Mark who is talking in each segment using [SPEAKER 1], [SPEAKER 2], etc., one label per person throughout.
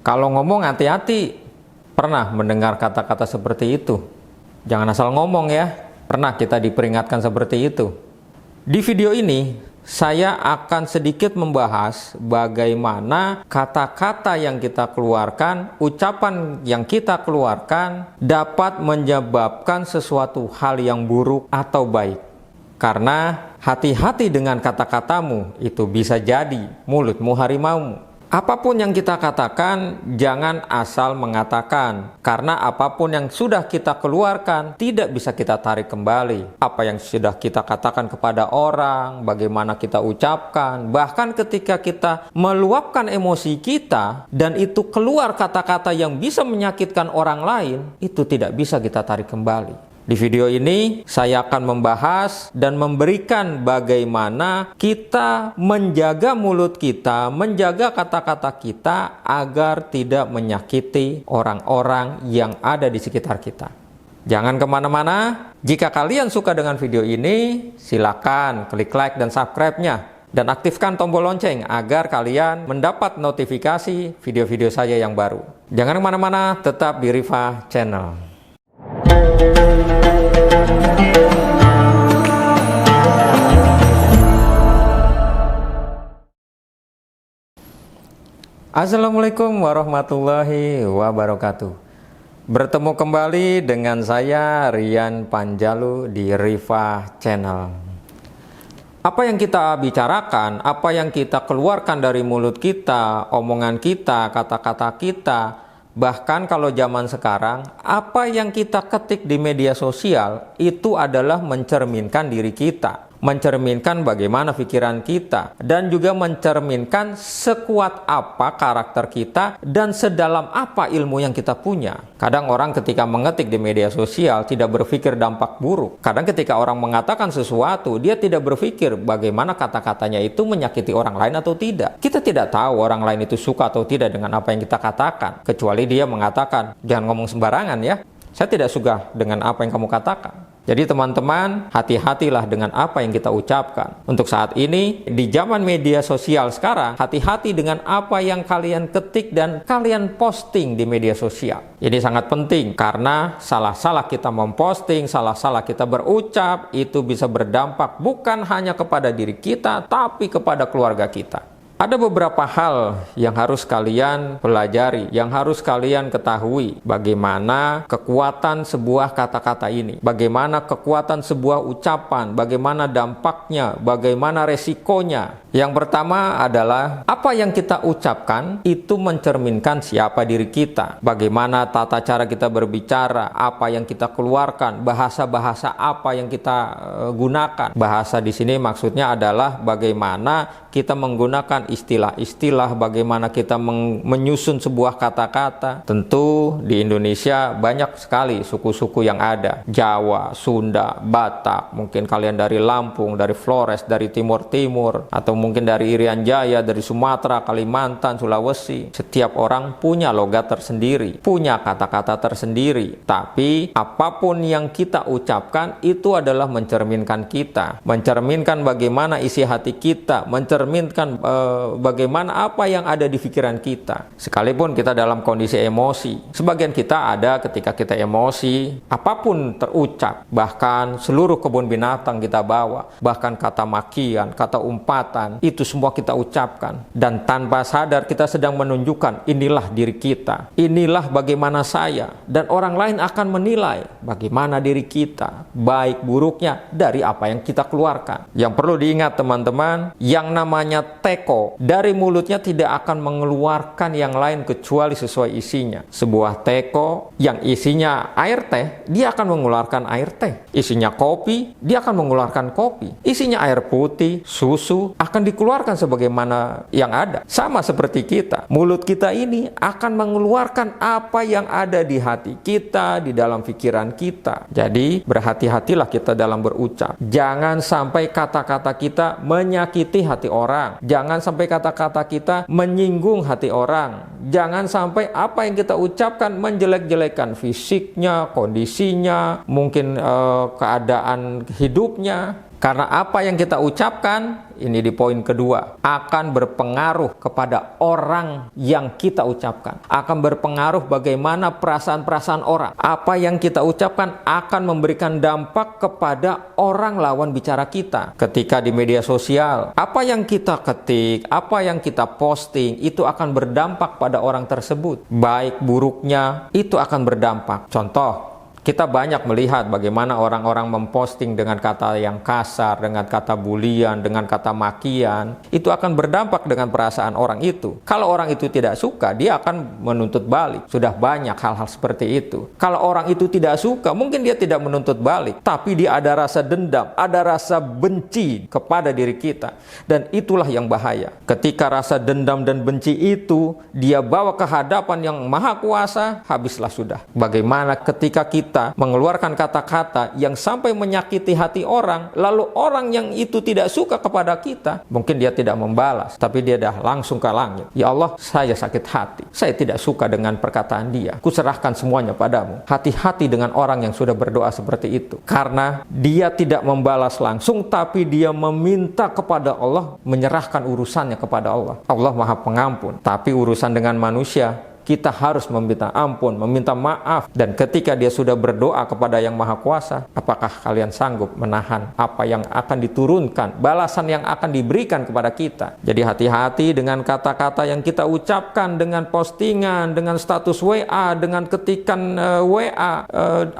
[SPEAKER 1] Kalau ngomong hati-hati. Pernah mendengar kata-kata seperti itu? Jangan asal ngomong ya. Pernah kita diperingatkan seperti itu? Di video ini, saya akan sedikit membahas bagaimana kata-kata yang kita keluarkan, ucapan yang kita keluarkan dapat menyebabkan sesuatu hal yang buruk atau baik. Karena hati-hati dengan kata-katamu, itu bisa jadi mulutmu harimaumu. Apapun yang kita katakan, jangan asal mengatakan. Karena apapun yang sudah kita keluarkan, tidak bisa kita tarik kembali. Apa yang sudah kita katakan kepada orang, bagaimana kita ucapkan, bahkan ketika kita meluapkan emosi kita, dan itu keluar kata-kata yang bisa menyakitkan orang lain, itu tidak bisa kita tarik kembali. Di video ini, saya akan membahas dan memberikan bagaimana kita menjaga mulut kita, menjaga kata-kata kita agar tidak menyakiti orang-orang yang ada di sekitar kita. Jangan kemana-mana. Jika kalian suka dengan video ini, silakan klik like dan subscribe-nya. Dan aktifkan tombol lonceng agar kalian mendapat notifikasi video-video saya yang baru. Jangan kemana-mana, tetap di Riva Channel. Assalamualaikum warahmatullahi wabarakatuh. Bertemu kembali dengan saya Rian Panjalu di Riva Channel. Apa yang kita bicarakan, apa yang kita keluarkan dari mulut kita, omongan kita, kata-kata kita, bahkan kalau zaman sekarang, apa yang kita ketik di media sosial itu adalah mencerminkan diri kita, mencerminkan bagaimana pikiran kita, dan juga mencerminkan sekuat apa karakter kita dan sedalam apa ilmu yang kita punya. Kadang orang ketika mengetik di media sosial tidak berpikir dampak buruk. Kadang ketika orang mengatakan sesuatu, dia tidak berpikir bagaimana kata-katanya itu menyakiti orang lain atau tidak. Kita tidak tahu orang lain itu suka atau tidak dengan apa yang kita katakan, kecuali dia mengatakan, jangan ngomong sembarangan ya, saya tidak suka dengan apa yang kamu katakan. Jadi teman-teman, hati-hatilah dengan apa yang kita ucapkan. Untuk saat ini, di zaman media sosial sekarang, hati-hati dengan apa yang kalian ketik dan kalian posting di media sosial. Ini sangat penting, karena salah-salah kita memposting, salah-salah kita berucap, itu bisa berdampak bukan hanya kepada diri kita, tapi kepada keluarga kita. Ada beberapa hal yang harus kalian pelajari, yang harus kalian ketahui. Bagaimana kekuatan sebuah kata-kata ini, bagaimana kekuatan sebuah ucapan, bagaimana dampaknya, bagaimana resikonya. Yang pertama adalah apa yang kita ucapkan itu mencerminkan siapa diri kita. Bagaimana tata cara kita berbicara, apa yang kita keluarkan, bahasa-bahasa apa yang kita gunakan. Bahasa di sini maksudnya adalah bagaimana kita menggunakan istilah-istilah, bagaimana kita menyusun sebuah kata-kata. Tentu di Indonesia banyak sekali suku-suku yang ada. Jawa, Sunda, Batak, mungkin kalian dari Lampung, dari Flores, dari Timur-Timur, atau mungkin dari Irian Jaya, dari Sumatera, Kalimantan, Sulawesi. Setiap orang punya logat tersendiri, punya kata-kata tersendiri. Tapi apapun yang kita ucapkan itu adalah mencerminkan kita, mencerminkan bagaimana isi hati kita, mencerminkan bagaimana apa yang ada di pikiran kita. Sekalipun kita dalam kondisi emosi, sebagian kita ada ketika kita emosi, apapun terucap, bahkan seluruh kebun binatang kita bawa, bahkan kata makian, kata umpatan, itu semua kita ucapkan. Dan tanpa sadar kita sedang menunjukkan, inilah diri kita, inilah bagaimana saya, dan orang lain akan menilai bagaimana diri kita, baik buruknya dari apa yang kita keluarkan. Yang perlu diingat teman-teman, yang namanya teko dari mulutnya tidak akan mengeluarkan yang lain kecuali sesuai isinya. Sebuah teko yang isinya air teh, dia akan mengeluarkan air teh. Isinya kopi, dia akan mengeluarkan kopi. Isinya air putih, susu, akan dikeluarkan sebagaimana yang ada. Sama seperti kita, mulut kita ini akan mengeluarkan apa yang ada di hati kita, di dalam pikiran kita. Jadi berhati-hatilah kita dalam berucap. Jangan sampai kata-kata kita menyakiti hati orang. Jangan sampai kata-kata kita menyinggung hati orang. Jangan sampai apa yang kita ucapkan menjelek-jelekan fisiknya, kondisinya, mungkin keadaan hidupnya. Karena apa yang kita ucapkan, ini di poin kedua, akan berpengaruh kepada orang yang kita ucapkan. Akan berpengaruh bagaimana perasaan-perasaan orang. Apa yang kita ucapkan akan memberikan dampak kepada orang lawan bicara kita. Ketika di media sosial, apa yang kita ketik, apa yang kita posting, itu akan berdampak pada orang tersebut. Baik buruknya, itu akan berdampak. Contoh, kita banyak melihat bagaimana orang-orang memposting dengan kata yang kasar, dengan kata bulian, dengan kata makian. Itu akan berdampak dengan perasaan orang itu. Kalau orang itu tidak suka, dia akan menuntut balik. Sudah banyak hal-hal seperti itu. Kalau orang itu tidak suka, mungkin dia tidak menuntut balik. Tapi dia ada rasa dendam, ada rasa benci kepada diri kita. Dan itulah yang bahaya. Ketika rasa dendam dan benci itu, dia bawa ke hadapan yang maha kuasa, habislah sudah. Bagaimana ketika kita mengeluarkan kata-kata yang sampai menyakiti hati orang, lalu orang yang itu tidak suka kepada kita, mungkin dia tidak membalas, tapi dia dah langsung ke langit. Ya Allah, saya sakit hati, saya tidak suka dengan perkataan dia, kuserahkan semuanya padamu. Hati-hati dengan orang yang sudah berdoa seperti itu, karena dia tidak membalas langsung, tapi dia meminta kepada Allah, menyerahkan urusannya kepada Allah. Allah Maha Pengampun, tapi urusan dengan manusia, kita harus meminta ampun, meminta maaf. Dan ketika dia sudah berdoa kepada Yang Maha Kuasa, apakah kalian sanggup menahan apa yang akan diturunkan, balasan yang akan diberikan kepada kita? Jadi hati-hati dengan kata-kata yang kita ucapkan, dengan postingan, dengan status WA, dengan ketikan WA,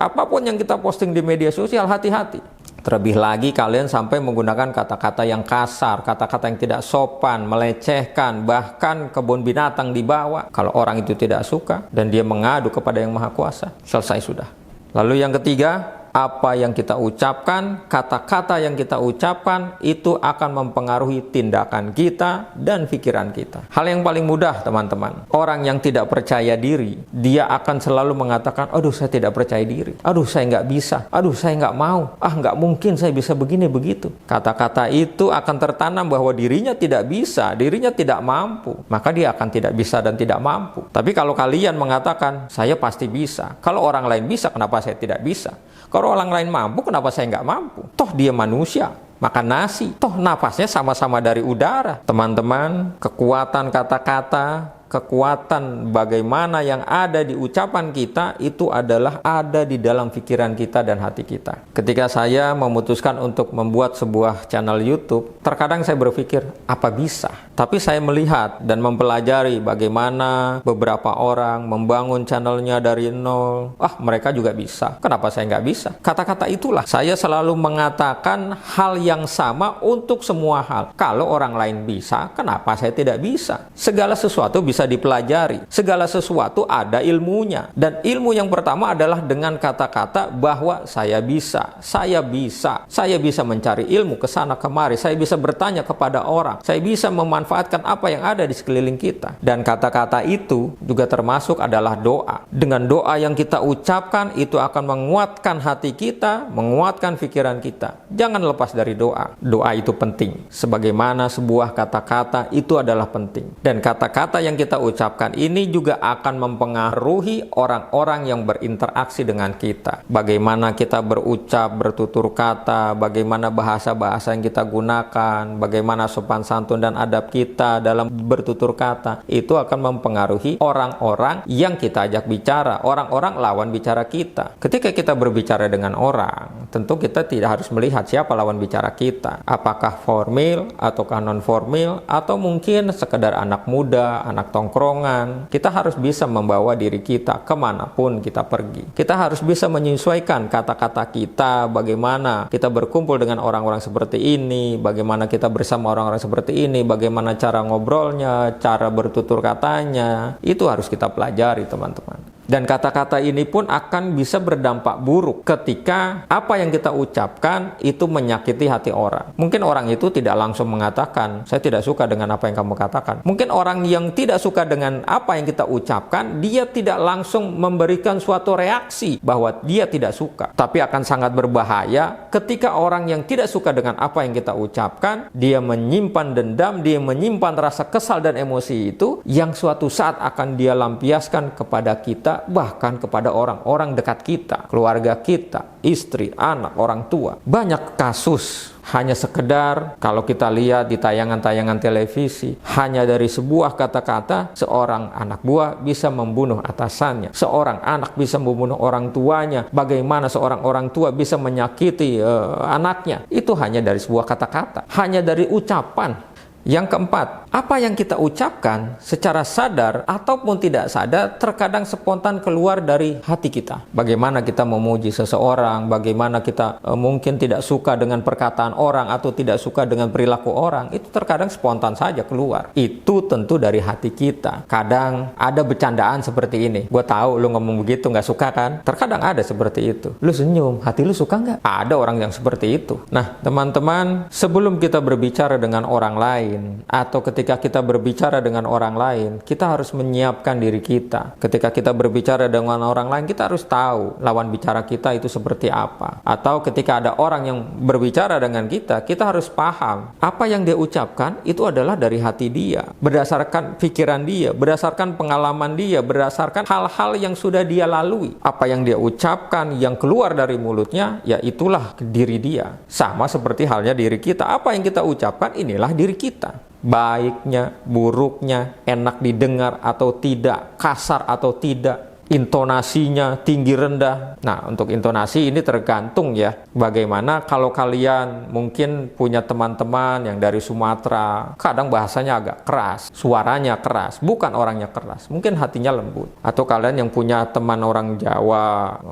[SPEAKER 1] apapun yang kita posting di media sosial, hati-hati. Terlebih lagi kalian sampai menggunakan kata-kata yang kasar, kata-kata yang tidak sopan, melecehkan, bahkan kebun binatang dibawa. Kalau orang itu tidak suka dan dia mengadu kepada Yang Maha Kuasa, selesai sudah. Lalu yang ketiga, apa yang kita ucapkan, kata-kata yang kita ucapkan itu akan mempengaruhi tindakan kita dan pikiran kita. Hal yang paling mudah, teman-teman, orang yang tidak percaya diri, dia akan selalu mengatakan, aduh saya tidak percaya diri, aduh saya nggak bisa, aduh saya nggak mau, nggak mungkin saya bisa begini begitu. Kata-kata itu akan tertanam bahwa dirinya tidak bisa, dirinya tidak mampu, maka dia akan tidak bisa dan tidak mampu. Tapi kalau kalian mengatakan, saya pasti bisa, kalau orang lain bisa, kenapa saya tidak bisa? Kalau orang lain mampu, kenapa saya nggak mampu? Toh dia manusia, makan nasi. Toh napasnya sama-sama dari udara. Teman-teman, kekuatan kata-kata, kekuatan bagaimana yang ada di ucapan kita, itu adalah ada di dalam pikiran kita dan hati kita. Ketika saya memutuskan untuk membuat sebuah channel YouTube, terkadang saya berpikir, apa bisa? Tapi saya melihat dan mempelajari bagaimana beberapa orang membangun channelnya dari nol. Mereka juga bisa. Kenapa saya nggak bisa? Kata-kata itulah. Saya selalu mengatakan hal yang sama untuk semua hal. Kalau orang lain bisa, kenapa saya tidak bisa? Segala sesuatu bisa dipelajari. Segala sesuatu ada ilmunya. Dan ilmu yang pertama adalah dengan kata-kata bahwa saya bisa. Saya bisa mencari ilmu ke sana kemari. Saya bisa bertanya kepada orang. Saya bisa memanfaatkan apa yang ada di sekeliling kita. Dan kata-kata itu juga termasuk adalah doa. Dengan doa yang kita ucapkan, itu akan menguatkan hati kita, menguatkan pikiran kita. Jangan lepas dari doa. Doa itu penting. Sebagaimana sebuah kata-kata itu adalah penting. Dan kata-kata yang kita ucapkan ini juga akan mempengaruhi orang-orang yang berinteraksi dengan kita. Bagaimana kita berucap, bertutur kata, bagaimana bahasa-bahasa yang kita gunakan, bagaimana sopan santun dan adab kita dalam bertutur kata, itu akan mempengaruhi orang-orang yang kita ajak bicara, orang-orang lawan bicara kita. Ketika kita berbicara dengan orang, tentu kita tidak harus melihat siapa lawan bicara kita, apakah formil ataukah non formil, atau mungkin sekedar anak muda, anak tongkrongan. Kita harus bisa membawa diri kita kemanapun kita pergi. Kita harus bisa menyesuaikan kata-kata kita, bagaimana kita berkumpul dengan orang-orang seperti ini, bagaimana kita bersama orang-orang seperti ini, bagaimana cara ngobrolnya, cara bertutur katanya. Itu harus kita pelajari, teman-teman. Dan kata-kata ini pun akan bisa berdampak buruk ketika apa yang kita ucapkan itu menyakiti hati orang. Mungkin orang itu tidak langsung mengatakan, saya tidak suka dengan apa yang kamu katakan. Mungkin orang yang tidak suka dengan apa yang kita ucapkan, dia tidak langsung memberikan suatu reaksi bahwa dia tidak suka. Tapi akan sangat berbahaya ketika orang yang tidak suka dengan apa yang kita ucapkan, dia menyimpan dendam, dia menyimpan rasa kesal dan emosi itu, yang suatu saat akan dia lampiaskan kepada kita kita, bahkan kepada orang-orang dekat kita, keluarga kita, istri, anak, orang tua. Banyak kasus hanya sekedar kalau kita lihat di tayangan-tayangan televisi, hanya dari sebuah kata-kata seorang anak buah bisa membunuh atasannya, seorang anak bisa membunuh orang tuanya, bagaimana seorang orang tua bisa menyakiti anaknya. Itu hanya dari sebuah kata-kata, hanya dari ucapan. Yang keempat, apa yang kita ucapkan secara sadar ataupun tidak sadar terkadang spontan keluar dari hati kita. Bagaimana kita memuji seseorang, bagaimana kita mungkin tidak suka dengan perkataan orang atau tidak suka dengan perilaku orang, itu terkadang spontan saja keluar. Itu tentu dari hati kita. Kadang ada bercandaan seperti ini, gue tahu lu ngomong begitu gak suka kan? Terkadang ada seperti itu. Lu senyum, hati lu suka gak? Ada orang yang seperti itu. Nah teman-teman, sebelum kita berbicara dengan orang lain atau ketika kita berbicara dengan orang lain, kita harus menyiapkan diri kita. Ketika kita berbicara dengan orang lain, kita harus tahu lawan bicara kita itu seperti apa. Atau ketika ada orang yang berbicara dengan kita, kita harus paham apa yang dia ucapkan itu adalah dari hati dia, berdasarkan pikiran dia, berdasarkan pengalaman dia, berdasarkan hal-hal yang sudah dia lalui. Apa yang dia ucapkan, yang keluar dari mulutnya, ya itulah diri dia. Sama seperti halnya diri kita. Apa yang kita ucapkan, inilah diri kita. Baiknya, buruknya, enak didengar atau tidak, kasar atau tidak, intonasinya tinggi rendah. Nah, untuk intonasi ini tergantung ya. Bagaimana kalau kalian mungkin punya teman-teman yang dari Sumatera, kadang bahasanya agak keras, suaranya keras, bukan orangnya keras, mungkin hatinya lembut. Atau kalian yang punya teman orang Jawa,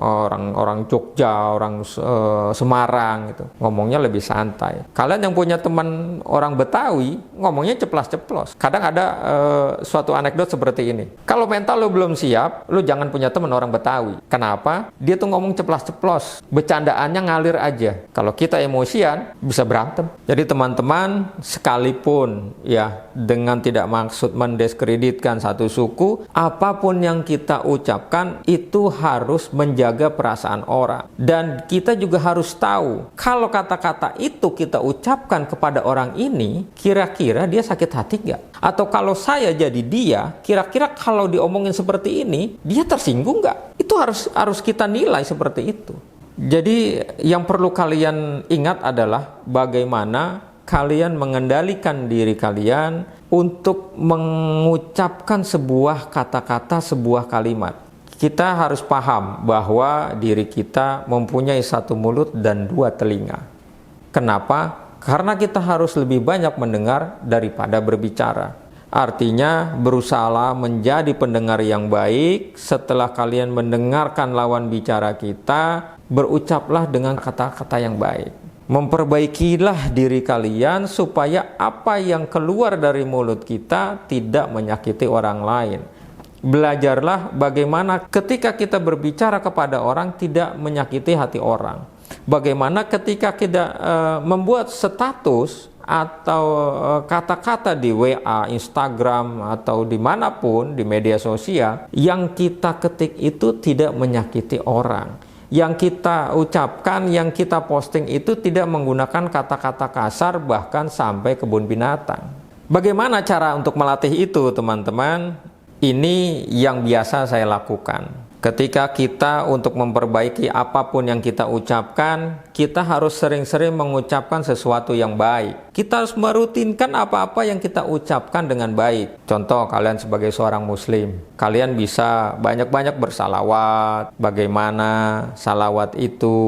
[SPEAKER 1] orang Jogja, orang Semarang gitu, ngomongnya lebih santai. Kalian yang punya teman orang Betawi, ngomongnya ceplas-ceplos. Kadang ada suatu anekdot seperti ini. Kalau mental lo belum siap, lo jangan punya teman orang Betawi. Kenapa? Dia tuh ngomong ceplas-ceplos, bercandaannya ngalir aja. Kalau kita emosian, bisa berantem. Jadi teman-teman, sekalipun ya dengan tidak maksud mendiskreditkan satu suku, apapun yang kita ucapkan itu harus menjaga perasaan orang. Dan kita juga harus tahu, kalau kata-kata itu kita ucapkan kepada orang ini, kira-kira dia sakit hati nggak? Atau kalau saya jadi dia, kira-kira kalau diomongin seperti ini, dia tersinggung nggak? Itu harus kita nilai seperti itu. Jadi yang perlu kalian ingat adalah bagaimana kalian mengendalikan diri kalian untuk mengucapkan sebuah kata-kata, sebuah kalimat. Kita harus paham bahwa diri kita mempunyai satu mulut dan dua telinga. Kenapa? Karena kita harus lebih banyak mendengar daripada berbicara. Artinya berusaha menjadi pendengar yang baik. Setelah kalian mendengarkan lawan bicara kita, berucaplah dengan kata-kata yang baik. Memperbaikilah diri kalian supaya apa yang keluar dari mulut kita tidak menyakiti orang lain. Belajarlah bagaimana ketika kita berbicara kepada orang tidak menyakiti hati orang. Bagaimana ketika kita membuat status atau kata-kata di WA, Instagram, atau dimanapun di media sosial, yang kita ketik itu tidak menyakiti orang. Yang kita ucapkan, yang kita posting itu tidak menggunakan kata-kata kasar, bahkan sampai kebun binatang. Bagaimana cara untuk melatih itu, teman-teman? Ini yang biasa saya lakukan. Ketika kita untuk memperbaiki apapun yang kita ucapkan, kita harus sering-sering mengucapkan sesuatu yang baik. Kita harus merutinkan apa-apa yang kita ucapkan dengan baik. Contoh, kalian sebagai seorang muslim, kalian bisa banyak-banyak bersalawat. Bagaimana salawat itu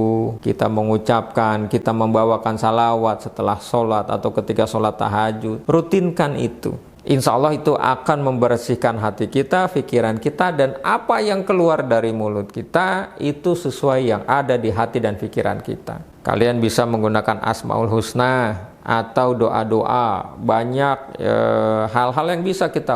[SPEAKER 1] kita mengucapkan, kita membawakan salawat setelah sholat atau ketika sholat tahajud. Rutinkan itu. Insya Allah itu akan membersihkan hati kita, pikiran kita, dan apa yang keluar dari mulut kita itu sesuai yang ada di hati dan pikiran kita. Kalian bisa menggunakan Asmaul Husna atau doa-doa. Banyak hal-hal yang bisa kita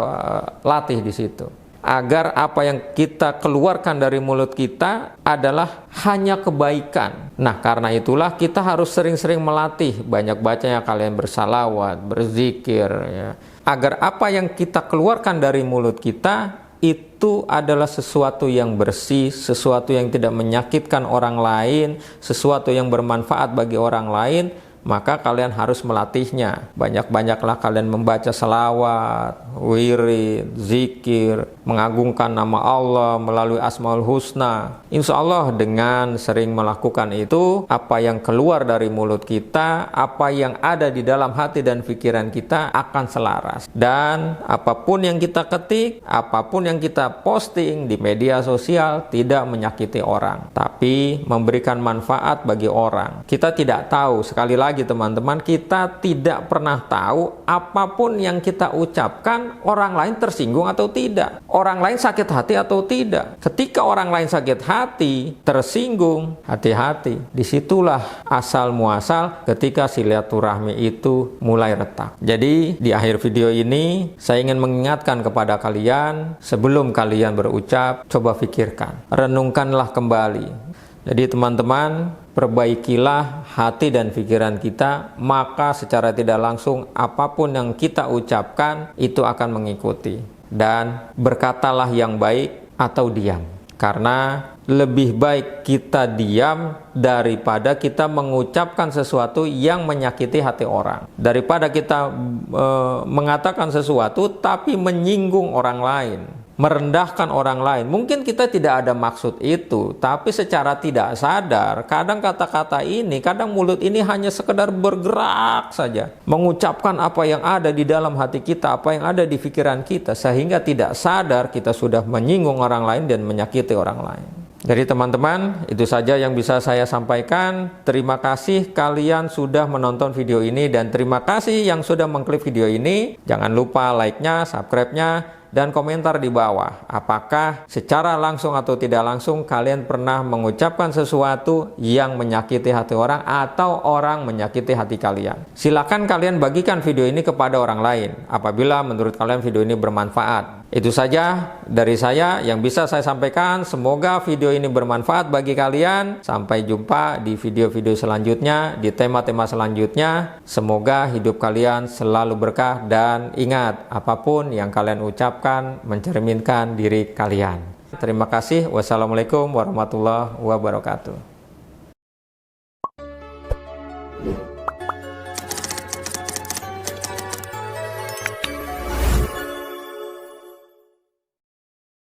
[SPEAKER 1] latih di situ. Agar apa yang kita keluarkan dari mulut kita adalah hanya kebaikan. Nah, karena itulah kita harus sering-sering melatih. Banyak bacanya kalian bersalawat, berzikir, ya. Agar apa yang kita keluarkan dari mulut kita itu adalah sesuatu yang bersih, sesuatu yang tidak menyakitkan orang lain, sesuatu yang bermanfaat bagi orang lain, maka kalian harus melatihnya. Banyak-banyaklah kalian membaca selawat, wirid, zikir, mengagungkan nama Allah melalui Asmaul Husna. Insya Allah dengan sering melakukan itu, apa yang keluar dari mulut kita, apa yang ada di dalam hati dan pikiran kita akan selaras. Dan apapun yang kita ketik, apapun yang kita posting di media sosial tidak menyakiti orang, tapi memberikan manfaat bagi orang. Kita tidak tahu, sekali lagi teman-teman, kita tidak pernah tahu apapun yang kita ucapkan orang lain tersinggung atau tidak, orang lain sakit hati atau tidak. Ketika orang lain sakit hati, tersinggung, hati-hati. Disitulah asal muasal ketika silaturahmi itu mulai retak. Jadi di akhir video ini saya ingin mengingatkan kepada kalian, sebelum kalian berucap, coba pikirkan, renungkanlah kembali. Jadi teman-teman, perbaikilah hati dan pikiran kita, maka secara tidak langsung apapun yang kita ucapkan itu akan mengikuti. Dan berkatalah yang baik atau diam, karena lebih baik kita diam daripada kita mengucapkan sesuatu yang menyakiti hati orang, daripada kita mengatakan sesuatu tapi menyinggung orang lain, merendahkan orang lain. Mungkin kita tidak ada maksud itu, tapi secara tidak sadar kadang kata-kata ini, kadang mulut ini hanya sekedar bergerak saja, mengucapkan apa yang ada di dalam hati kita, apa yang ada di pikiran kita, sehingga tidak sadar kita sudah menyinggung orang lain dan menyakiti orang lain. Jadi teman-teman, itu saja yang bisa saya sampaikan. Terima kasih kalian sudah menonton video ini, dan terima kasih yang sudah mengklik video ini. Jangan lupa like-nya, subscribe-nya, dan komentar di bawah. Apakah secara langsung atau tidak langsung kalian pernah mengucapkan sesuatu yang menyakiti hati orang atau orang menyakiti hati kalian? Silakan kalian bagikan video ini kepada orang lain apabila menurut kalian video ini bermanfaat. Itu saja dari saya yang bisa saya sampaikan. Semoga video ini bermanfaat bagi kalian. Sampai jumpa di video-video selanjutnya, di tema-tema selanjutnya. Semoga hidup kalian selalu berkah, dan ingat, apapun yang kalian ucapkan mencerminkan diri kalian. Terima kasih. Wassalamualaikum warahmatullahi wabarakatuh.